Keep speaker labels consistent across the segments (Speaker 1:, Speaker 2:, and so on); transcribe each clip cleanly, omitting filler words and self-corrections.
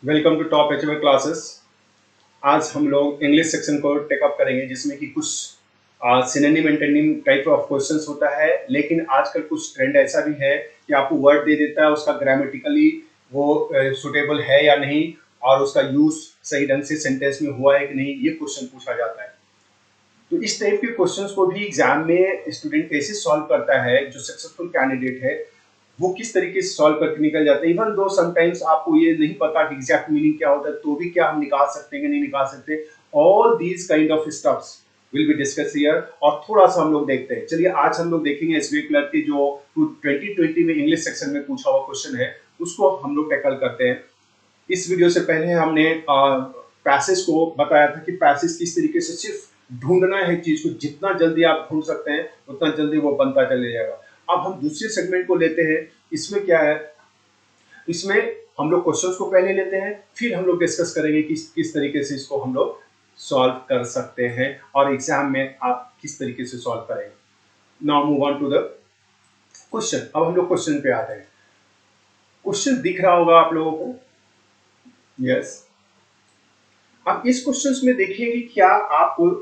Speaker 1: Welcome to top HML classes. आज हम लोग इंग्लिश सेक्शन को टेकअप करेंगे जिसमें कि कुछ synonym antonym type of questions होता है, लेकिन आजकल कुछ ट्रेंड ऐसा भी है कि आपको वर्ड दे देता है, उसका ग्रामेटिकली वो सुटेबल है या नहीं और उसका यूज सही ढंग से सेंटेंस में हुआ है कि नहीं, ये क्वेश्चन पूछा जाता है। तो इस टाइप के क्वेश्चंस को भी एग्जाम में स्टूडेंट कैसे सॉल्व करता है, जो सक्सेसफुल कैंडिडेट है वो किस तरीके से सॉल्व करके निकल जाते हैं। इवन दो समटाइम्स आपको ये नहीं पता कि एग्जैक्ट मीनिंग क्या होता है, तो भी क्या हम निकाल सकते हैं कि नहीं निकाल सकते। All these kind of stuffs will be discuss here. और थोड़ा सा हम लोग देखते हैं। चलिए आज हम लोग देखेंगे एसबीआई क्लर्क की जो 2020 में इंग्लिश सेक्शन में पूछा हुआ क्वेश्चन है, उसको हम लोग टैकल करते हैं। इस वीडियो से पहले हमने पैसेज को बताया था कि पैसेज किस तरीके से सिर्फ ढूंढना है चीज को, जितना जल्दी आप ढूंढ सकते हैं उतना जल्दी वो बनता चले जाएगा। अब हम दूसरे सेगमेंट को लेते हैं। इसमें क्या है, इसमें हम लोग क्वेश्चंस को पहले लेते हैं, फिर हम लोग डिस्कस करेंगे कि किस तरीके से इसको हम लोग सॉल्व कर सकते हैं और एग्जाम में आप किस तरीके से सॉल्व करेंगे। Now move on to the question. अब हम लोग क्वेश्चन पे आते हैं। क्वेश्चन दिख रहा होगा आप लोगों को, यस। अब इस क्वेश्चन में देखिए कि क्या आपको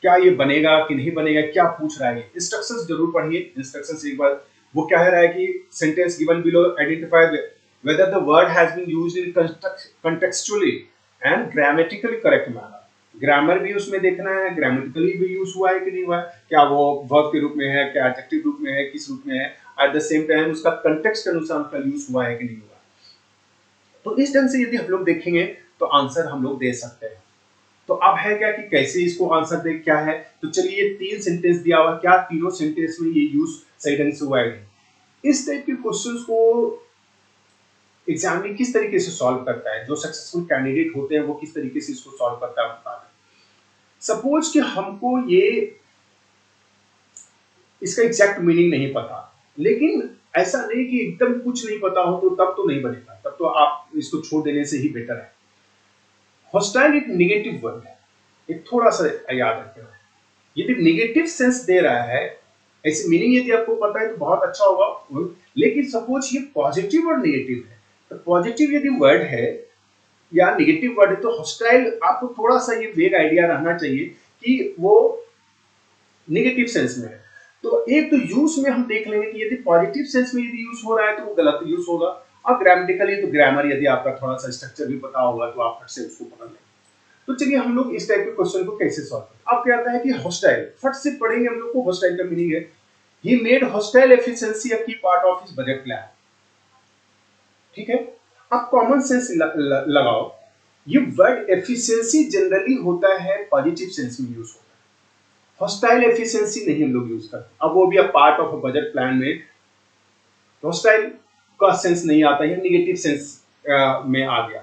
Speaker 1: क्या ये बनेगा कि नहीं बनेगा, क्या पूछ रहा है। इंस्ट्रक्शंस जरूर पढ़िए। इंस्ट्रक्शंस एक बार वो क्या है कि sentence given below identify whether the word has been used in contextually and grammatically correct manner। Grammar भी उसमें देखना है, ग्रामेटिकली भी यूज हुआ है कि नहीं हुआ है, क्या वो वर्ब के रूप में है, क्या एडजेक्टिव रूप में है, किस रूप में है, एट द सेम टाइम उसका कंटेक्स्ट के अनुसार उसका यूज हुआ है कि नहीं हुआ। तो इस ढंग से यदि हम लोग देखेंगे तो आंसर हम लोग दे सकते हैं। तो अब है क्या कि कैसे इसको आंसर दे, क्या है। तो चलिए तीन सेंटेंस दिया हुआ, क्या तीनों सेंटेंस में ये यूज सही ढंग से हुआ है। इस टाइप के क्वेश्चंस को एग्जाम में किस तरीके से सॉल्व करता है, जो सक्सेसफुल कैंडिडेट होते हैं वो किस तरीके से इसको सॉल्व करता है। सपोज कि हमको ये इसका एग्जैक्ट मीनिंग नहीं पता, लेकिन ऐसा नहीं कि एकदम कुछ नहीं पता हो तो तब तो नहीं बनेगा, तब तो आप इसको छोड़ देने से ही बेटर है। हॉस्टाइल एक नेगेटिव वर्ड है, एक थोड़ा सा याद रखना है। यदि नेगेटिव सेंस दे रहा है, ऐसे मीनिंग यदि आपको पता है तो बहुत अच्छा होगा। लेकिन सपोज ये पॉजिटिव और नेगेटिव है, तो पॉजिटिव यदि वर्ड है या नेगेटिव वर्ड है तो हॉस्टाइल आपको थोड़ा सा ये वेग आइडिया रहना चाहिए कि वो नेगेटिव सेंस में है। तो एक तो यूज में हम देख लेंगे कि यदि पॉजिटिव सेंस में यदि यूज हो रहा है तो वो गलत यूज होगा, और ग्रामेटिकली तो ग्रामर यदि आपका थोड़ा सा स्ट्रक्चर भी पता होगा तो आप फट से उसको पकड़ लेंगे। तो चलिए हम लोग इस टाइप के क्वेश्चन को कैसे सॉल्व करें। अब क्या आता है कि हॉस्टाइल फट से पढ़ेंगे हम लोग को। हॉस्टाइल का मीनिंग है ही मेड हॉस्टाइल एफिशिएंसी अ की part of his budget plan. ठीक है, अब कॉमन सेंस लगाओ। ये वर्ड एफिशिएंसी जनरली होता है पॉजिटिव सेंस में यूज होता है, हॉस्टाइल एफिशिएंसी नहीं हम लोग यूज करते। अब वो भी a part of a budget plan में हॉस्टाइल का सेंस नहीं आता है, नेगेटिव सेंस में आ गया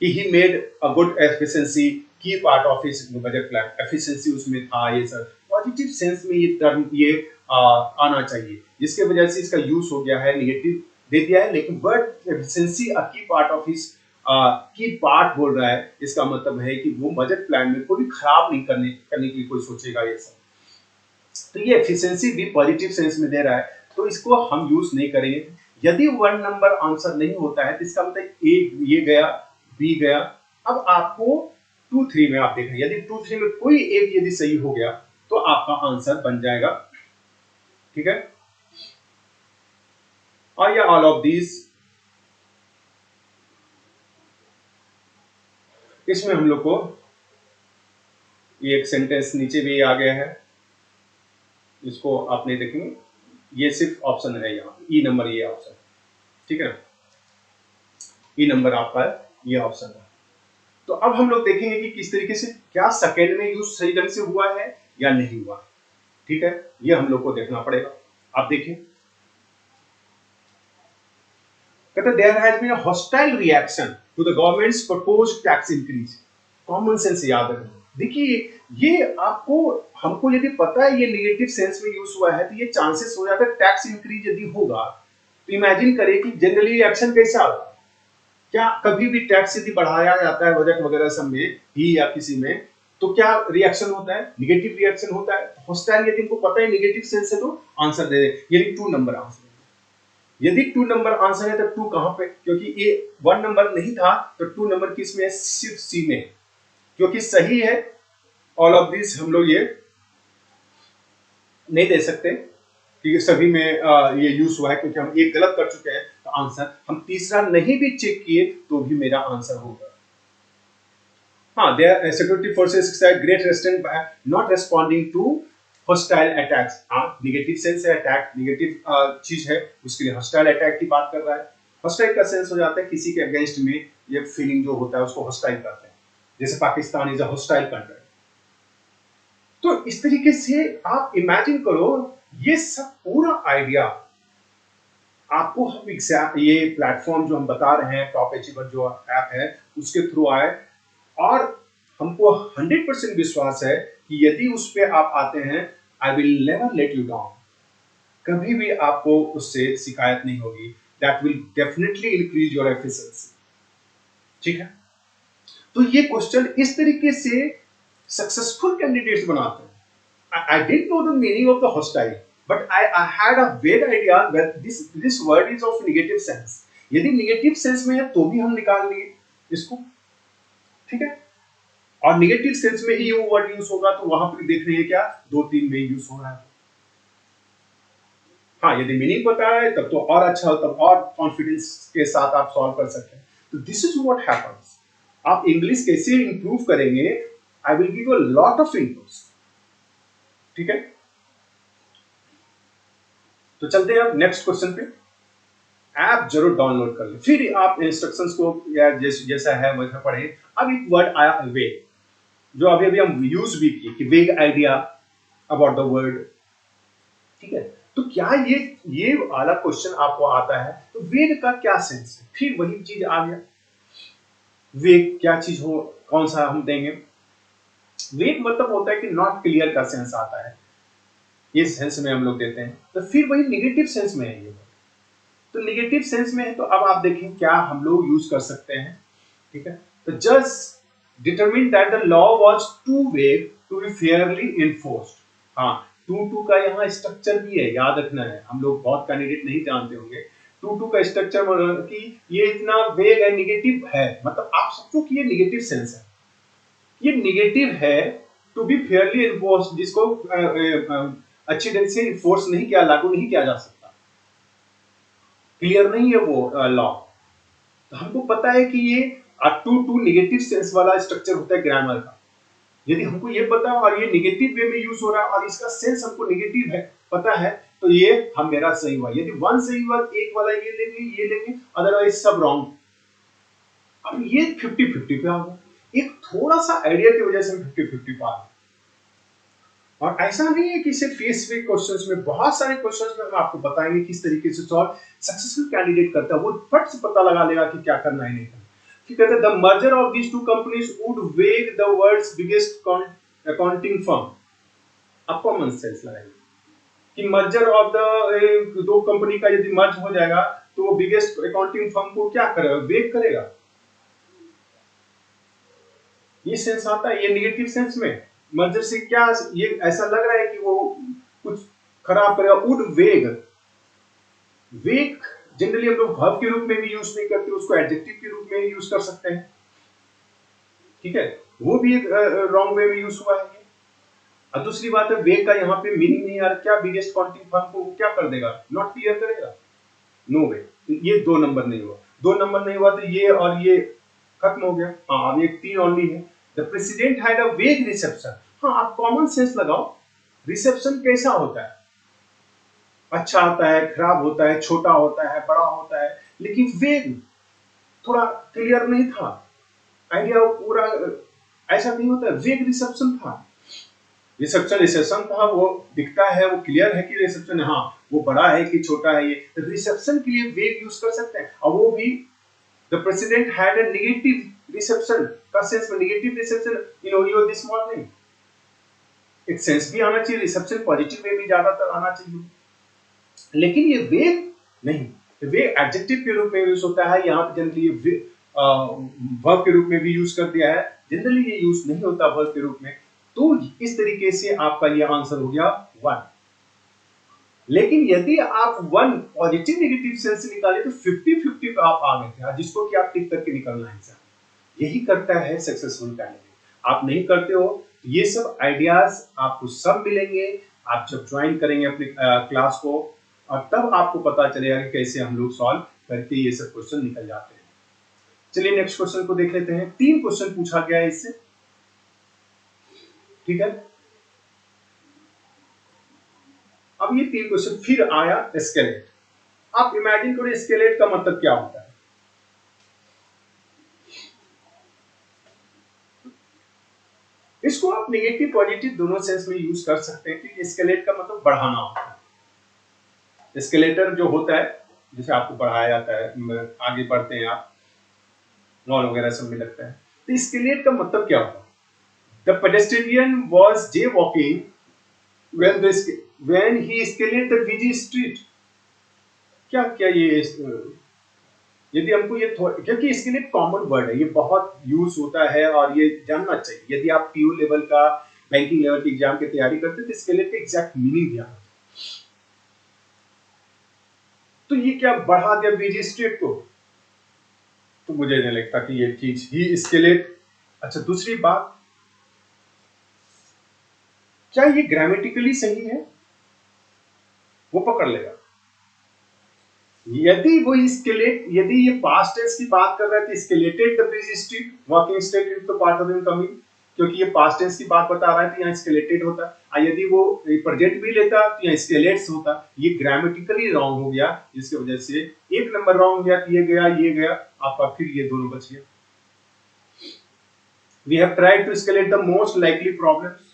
Speaker 1: कि he made a good efficiency की part of his budget plan. Efficiency उसमें था, ये सर पॉजिटिव सेंस में ये टर्म ये आना चाहिए, जिसके वजह से इसका यूज हो गया है, नेगेटिव दे दिया है। लेकिन वर्ड एफिशिएंसी अ की पार्ट ऑफ हिज की पार्ट बोल रहा है, इसका मतलब है कि वो बजट प्लान में कोई भी खराब नहीं करने की कोई सोचेगा ये सब। तो ये एफिशिएंसी भी पॉजिटिव सेंस में दे रहा है, तो इसको हम यूज नहीं करेंगे। यदि वन नंबर आंसर नहीं होता है तो इसका मतलब ए ये गया, बी गया। अब आपको 2-3 में आप देखें, यदि 2-3 में कोई एक यदि सही हो गया तो आपका आंसर बन जाएगा। ठीक है, और या ऑल ऑफ दीज। इसमें हम लोग को ये एक सेंटेंस नीचे भी आ गया है, इसको आपने देखेंगे, ये सिर्फ ऑप्शन है यहाँ ई नंबर, ये ऑप्शन। ठीक है, ई नंबर आपका ये ऑप्शन है। तो अब हम लोग देखेंगे कि किस तरीके से क्या सेकेंड में यूज सही ढंग से हुआ है या नहीं हुआ। ठीक है, ये हम लोग को देखना पड़ेगा। आप देखिए, कहते there has been a hostile reaction to the government's proposed tax increase. Common sense याद रखना। देखिए, ये आपको हमको यदि पता है ये नेगेटिव सेंस में यूज हुआ है तो ये चांसेस हो जाता है टैक्स इंक्रीज यदि होगा तो इमेजिन करिए कि जनरली रिएक्शन कैसा होगा। क्या कभी भी टैक्स यदि बढ़ाया जाता है बजट वगैरह सब में ही या किसी में, तो क्या रिएक्शन होता है, नेगेटिव रिएक्शन होता है। हॉस्टाइल यदि इनको पता है नेगेटिव सेंस है तो आंसर दे दे, यानी 2 नंबर आंसर। यदि 2 नंबर आंसर है तो 2 कहां पे, क्योंकि ये 1 नंबर नहीं था तो 2 नंबर किस में है, सिर्फ सी में, क्योंकि सही है। ऑल ऑफ दिस हम लोग ये नहीं दे सकते कि सभी में ये यूज हुआ है, क्योंकि हम एक गलत कर चुके हैं, तो आंसर हम तीसरा नहीं भी चेक किए तो भी मेरा आंसर होगा। हाँ, their security forces exercise great restraint by not responding to hostile attacks। हाँ, नेगेटिव सेंस है, अटैक नेगेटिव चीज है, उसके लिए हॉस्टाइल अटैक की बात कर रहा है। हॉस्टाइल का सेंस हो जाता है किसी के अगेंस्ट में ये फीलिंग जो होता है उसको हॉस्टाइल कहते हैं, जैसे Pakistan is a hostile country. तो इस तरीके से आप इमेजिन करो, ये सब पूरा आइडिया आपको हम एग्जाम ये प्लेटफॉर्म जो हम बता रहे हैं, टॉप अचीवर जो ऐप है उसके थ्रू आए, और हमको 100% विश्वास है कि यदि उस पे आप आते हैं, I will never let you down, कभी भी आपको उससे शिकायत नहीं होगी। That will definitely increase your efficiency. ठीक है, तो ये क्वेश्चन इस तरीके से सक्सेसफुल कैंडिडेट्स बनाते हैं। I didn't know the meaning of the hostile, but I had a vague idea that this word is of negative sense। यदि negative sense में है तो भी हम निकाल लिए इसको, ठीक है, और नेगेटिव सेंस में ही वो वर्ड यूज होगा, तो वहां पर देख रही है क्या 2-3 में यूज हो रहा है। हाँ, यदि मीनिंग पता है तब तो और अच्छा हो, तब और कॉन्फिडेंस के साथ आप सॉल्व कर सकते हैं। तो दिस इज व्हाट हैपेंस। आप इंग्लिश कैसे इंप्रूव करेंगे, I will give a lot of inputs. ठीक है, तो चलते हैं अब नेक्स्ट क्वेश्चन पे। ऐप जरूर डाउनलोड कर ले, फिर आप इंस्ट्रक्शंस को या जैसा है वैसा पढ़े। अब एक वर्ड आया वेग, जो अभी अभी हम यूज भी किए कि वेग आइडिया अबाउट द वर्ड। ठीक है, तो क्या ये वाला क्वेश्चन आपको आता है तो वेग का क्या सेंस है, फिर वही चीज आ गया। वेग क्या चीज हो, कौन सा हम देंगे। वेग मतलब होता है कि नॉट क्लियर का सेंस आता है, इस सेंस में हम लोग देते हैं। तो फिर वही निगेटिव सेंस में है ये, तो निगेटिव सेंस में है, तो अब आप देखें क्या हम लोग यूज कर सकते हैं। ठीक है, तो just determine that the law was too vague to be fairly enforced. हाँ, टू का यहाँ स्ट्रक्चर भी है, याद रखना है, हम लोग बहुत कैंडिडेट नहीं जानते होंगे। टू का स्ट्रक्चर कि ये इतना वेग है, निगेटिव है, मतलब आप समझो कि ये निगेटिव सेंस है, ये निगेटिव है टू बी फेयरली इन्फोर्स्ड, जिसको अच्छी ढंग से इन्फोर्स नहीं किया, लागू नहीं किया जा सकता, क्लियर नहीं है वो लॉ। तो हमको पता है कि ये टू नेगेटिव सेंस वाला स्ट्रक्चर होता है ग्रामर का। यदि हमको ये पता और ये नेगेटिव वे में यूज हो रहा है और इसका सेंस हमको नेगेटिव है पता है, तो ये हम मेरा सही हुआ। यदि वन सही हुआ, एक वाला ये लेंगे, अदरवाइज सब रॉन्ग। अब ये 50-50 पे आ गया, एक थोड़ा सा आइडिया की वजह से 50-50 पे आ गया। और ऐसा नहीं है कि सिर्फ स्पेसिफिक क्वेश्चंस में, बहुत सारे क्वेश्चंस में हम आपको बताएंगे किस तरीके से सॉल्व सक्सेसफुल कैंडिडेट करता है, वो फट से पता लगा लेगा कि क्या करना है नहीं करना। ठीक है, the merger of these two companies would weigh the world's biggest accounting firm. अब कॉमन सेंस लगाइए कि मर्जर ऑफ द दो कंपनी का यदि मर्ज हो जाएगा तो वो बिगेस्ट अकाउंटिंग फर्म को क्या करेगा, वेग करेगा। ये सेंस आता है, ये नेगेटिव सेंस में मर्जर से क्या ये ऐसा लग रहा है कि वो कुछ खराब करेगा। वुड वेग, वेग जनरली हम लोग वर्ब के रूप में भी यूज नहीं करते, उसको एडजेक्टिव के रूप में यूज कर सकते हैं। ठीक है, वो भी एक रॉन्ग वे में यूज हुआ है। और दूसरी बात है, वेग का यहाँ पे मीनिंग नहीं आ रहा, क्या बिगेस्ट अकाउंटिंग फर्म को क्या कर देगा, नॉट क्लियर करेगा, नो वे। ये 2 नंबर नहीं हुआ, 2 नंबर नहीं हुआ तो ये और ये खत्म हो गया। हाँ, अब ये 3 ओनली है। द प्रेसिडेंट हैड अ वेग रिसेप्शन। हाँ, आप कॉमन सेंस लगाओ, रिसेप्शन कैसा होता है, अच्छा होता है, खराब होता है, छोटा होता है, बड़ा होता है, लेकिन वेग थोड़ा क्लियर नहीं था, आइडिया पूरा ऐसा नहीं होता है। वेग रिसेप्शन था, रिसेप्शन था, वो दिखता है, वो क्लियर है कि रिसेप्शन, हाँ वो बड़ा है कि छोटा है, ये रिसेप्शन के लिए वेग यूज कर सकते हैं। और वो भी the president had a negative reception का सेंस में, negative reception in Oreo this morning. एक सेंस भी आना चाहिए, रिसेप्शन पॉजिटिव वे में ज्यादातर आना चाहिए, लेकिन ये वेग नहीं, वेग एडजेक्टिव के रूप में यूज होता है। यहाँ पे जनरली वर्ब के रूप में भी यूज कर दिया है, जनरली ये यूज नहीं होता वर्ब के रूप में। तो इस तरीके से आपका ये आंसर हो गया 1। लेकिन यदि आप वन पॉजिटिव नेगेटिव सेंस से निकाले तो 50-50 पे आप आ गए थे, जिसको कि आप टिक करके निकलना है सर। यही करता है सक्सेसफुल कैंडिडेट। आप नहीं करते हो तो ये सब आइडियाज आपको सब मिलेंगे आप जब ज्वाइन करेंगे अपनी क्लास को, और तब आपको पता चलेगा कि कैसे हम लोग सॉल्व करके ये सब क्वेश्चन निकल जाते हैं। चलिए नेक्स्ट क्वेश्चन को देख लेते हैं। 3 क्वेश्चन पूछा गया है इससे, ठीक है। अब ये 3 क्वेश्चन फिर आया एस्केलेट। आप इमेजिन करो एस्केलेट का मतलब क्या होता है। इसको आप नेगेटिव पॉजिटिव दोनों सेंस में यूज कर सकते हैं कि एस्केलेट का मतलब बढ़ाना होता है। एस्केलेटर जो होता है जैसे आपको बढ़ाया जाता है, आगे बढ़ते हैं आप, मॉल वगैरह सब में लगता है। तो एस्केलेट का मतलब क्या होता है? The pedestrian was day walking when he escalated the busy street। क्या क्या ये यदि हमको ये क्योंकि इसके लिए कॉमन वर्ड है, ये बहुत यूज होता है और ये जानना चाहिए। यदि आप पीयू लेवल का बैंकिंग लेवल की एग्जाम की तैयारी करते हैं तो इसके लिए एग्जैक्ट मीनिंग दिया। तो ये क्या बढ़ा दिया बिजी स्ट्रीट को, तो मुझे नहीं लगता कि ये चीज ही इसके लिए। अच्छा दूसरी बात, क्या ये ग्रामेटिकली सही है? वो पकड़ लेगा। यदि वो स्केलेट, यदि ये पास्ट टेंस की बात कर रहा है तो escalated the busy street walking state is the part of incoming, क्योंकि ये पास्ट टेंस की बात बता रहा है तो यहाँ स्केलेटेड होता। यदि वो प्रेजेंट भी लेता तो यहाँ स्केलेट्स होता। ये ग्रामेटिकली रॉन्ग हो गया, जिसकी वजह से एक नंबर रॉन्ग हो गया, ये गया आपका, फिर ये दोनों बच गया। We have tried to escalate the most likely problems,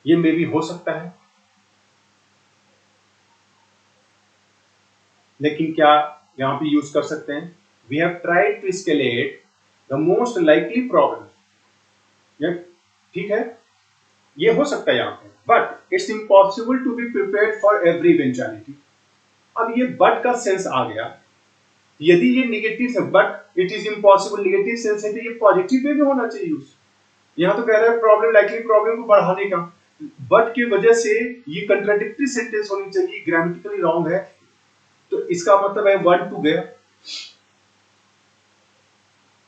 Speaker 1: ये मे भी हो सकता है, लेकिन क्या यहां पे यूज कर सकते हैं? We have tried to escalate the most likely problem, ठीक है, ये हो सकता है यहां पे, but it's impossible to be prepared for every eventuality. अब ये बट का सेंस आ गया। यदि ये नेगेटिव है but it is impossible, negative sense है तो ये पॉजिटिव में भी होना चाहिए यूज। यहां तो कह रहा है प्रॉब्लम लाइकली प्रॉब्लम को बढ़ाने का, बट की वजह से ये कंट्राडिक्टरी सेंटेंस होनी चाहिए, ग्रामेटिकली रॉन्ग है, तो इसका मतलब है 1 2 गया,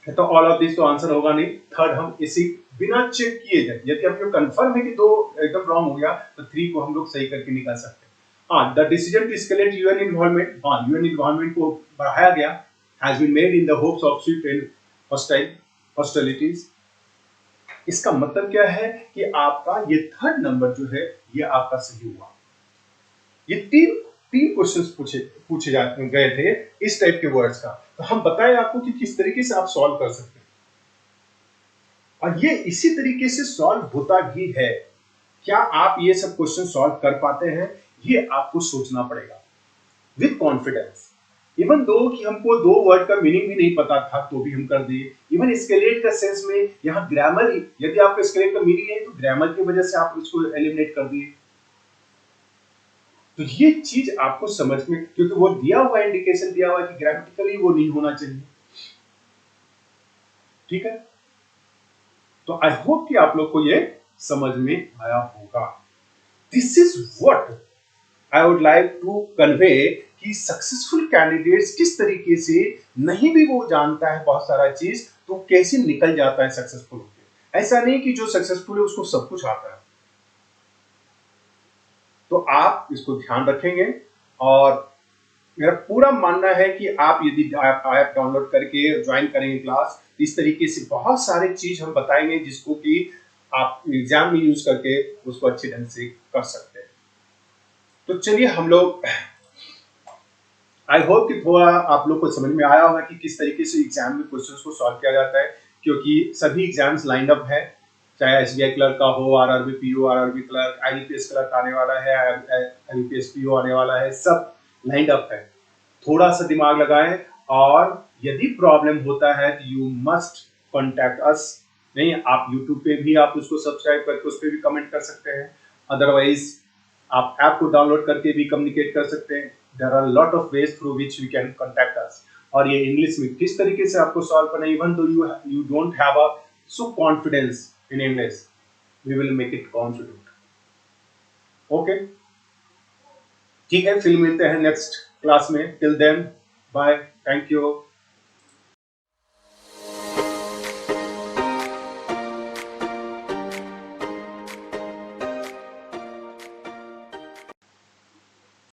Speaker 1: तो ऑल ऑफ दिस तो आंसर होगा नहीं। थर्ड हम इसी बिना चेक किए जाए, यदि आपको कंफर्म है कि 2 एकदम रॉन्ग हो गया तो 3 को हम लोग सही करके निकाल सकते हैं। हाँ, the decision to escalate UN involvement, हाँ यूएन इन्वॉल्वमेंट को बढ़ाया गया, has been made in the hopes of sweet end hostilities. इसका मतलब क्या है कि आपका ये थर्ड नंबर जो है ये आपका सही हुआ। ये तीन तीन क्वेश्चंस पूछे पूछे गए थे इस टाइप के वर्ड्स का, तो हम बताएं आपको कि किस तरीके से आप सॉल्व कर सकते हैं, और ये इसी तरीके से सॉल्व होता भी है। क्या आप ये सब क्वेश्चन सॉल्व कर पाते हैं, ये आपको सोचना पड़ेगा विद कॉन्फिडेंस। इवन दो कि हमको 2 वर्ड का मीनिंग भी नहीं पता था तो भी हम कर दिए। इवन स्केलेट का सेंस में यहाँ ग्रामर, यदि आपको स्केलेट का मीनिंग है तो ग्रामर की वजह से आप इसको एलिमिनेट कर दिए। तो ये चीज आपको समझ में, क्योंकि वो दिया हुआ इंडिकेशन दिया हुआ है कि ग्रामेटिकली वो नहीं होना चाहिए, ठीक है। तो आई होप कि आप लोग को ये समझ में आया होगा। This is what I would like to convey कि सक्सेसफुल कैंडिडेट्स किस तरीके से, नहीं भी वो जानता है बहुत सारा चीज तो कैसे निकल जाता है सक्सेसफुल होकर। ऐसा नहीं कि जो सक्सेसफुल है उसको सब कुछ आता है। तो आप इसको ध्यान रखेंगे, और मेरा पूरा मानना है कि आप यदि ऐप डाउनलोड करके ज्वाइन करेंगे क्लास, इस तरीके से बहुत सारे चीज हम बताएंगे जिसको कि आप एग्जाम में यूज करके उसको अच्छे ढंग से कर सकते हैं। तो चलिए हम लोग, आई होप कि थोड़ा आप लोग को समझ में आया होगा कि किस तरीके से एग्जाम में क्वेश्चंस को सॉल्व किया जाता है, क्योंकि सभी एग्जाम्स लाइंड अप है, चाहे एसबीआई क्लर्क का हो, RRB PO, RRB clerk, IBPS clerk आने वाला है, आईबीपीएस पीओ आने वाला है, सब लाइंड अप है। थोड़ा सा दिमाग लगाएं, और यदि प्रॉब्लम होता है तो यू मस्ट कॉन्टैक्ट अस। नहीं, आप यूट्यूब पे भी आप उसको सब्सक्राइब करके उस पर भी कमेंट कर सकते हैं, अदरवाइज आप ऐप को डाउनलोड करके भी कम्युनिकेट कर सकते हैं। There are lot of ways through which you can contact us. और ये इंग्लिश में किस तरीके से आपको सॉल्व करना है, even though you don't have a so confidence in English, we will make it confident. Okay, ठीक है, फिर मिलते हैं नेक्स्ट क्लास में। Till then bye, thank you.